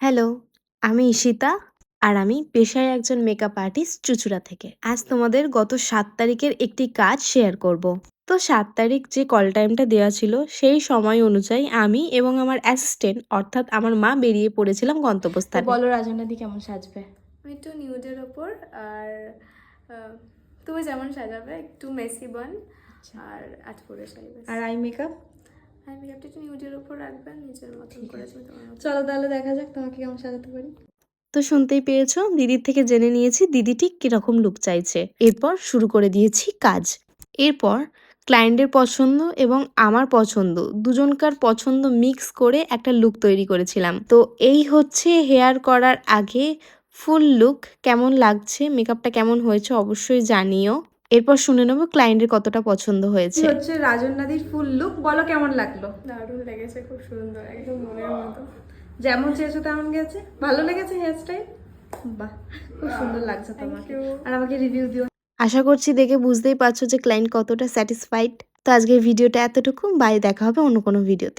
Hello, আমি ঈশিতা আর আমি পেশায় একজন মেকআপ আর্টিস্ট চুঁচুড়া থেকে। আজ তোমাদের গত ৭ তারিখের একটি কাজ শেয়ার করব। তো ৭ তারিখ যে কল টাইমটা দেওয়া ছিল সেই সময় অনুযায়ী আমি এবং আমার অ্যাসিস্ট্যান্ট অর্থাৎ আমার মা বেরিয়ে পড়েছিলাম তো গন্তব্যস্থানে। বলো রাজনা দি কেমন সাজবে? আমি একটু নিউডের ওপর আর তুমি যেমন সাজাবে একটু মেসি বান আর আটপুরে সাজবে। আর আই মেকআপ? আই মেকআপটা একটু নিউডের ওপর রাখবেন নিজের মতন করে, তুমি তোমার মতো। চলো তাহলে দেখা যাক তোমাকে কেমন সাজাতে পারি। তো শুনতেই পেয়েছো, দিদির থেকে জেনে নিয়েছি দিদি ঠিক কিরকম লুক চাইছে। এরপর শুরু করে দিয়েছি কাজ। এরপর ক্লায়েন্টের পছন্দ এবং আমার পছন্দ দুজনকার পছন্দ মিক্স করে একটা লুক তৈরি করেছিলাম। তো এই হচ্ছে হেয়ার করার আগে ফুল লুক। কেমন লাগছে, মেকআপটা কেমন হয়েছে অবশ্যই জানিও। এরপর শুনে নেবো ক্লায়েন্টের কতটা পছন্দ হয়েছে। হচ্ছে রাজন্যাদির ফুল লুক, বলো কেমন লাগলো? দারুণ লেগেছে, খুব সুন্দর, একদম মনের মতো। যেমন চেয়েছো তেমন গেছে? ভালো লেগেছে হেয়ার স্টাইল? বাহ, খুব সুন্দর লাগছে তোমাকে। আর আমাকে রিভিউ দিও। আশা করছি দেখে বুঝতেই পারছো যে ক্লায়েন্ট কতটা স্যাটিসফাইড। তো আজকের ভিডিওটা এতটুকু, বাই, দেখা হবে অন্য কোনো ভিডিওতে।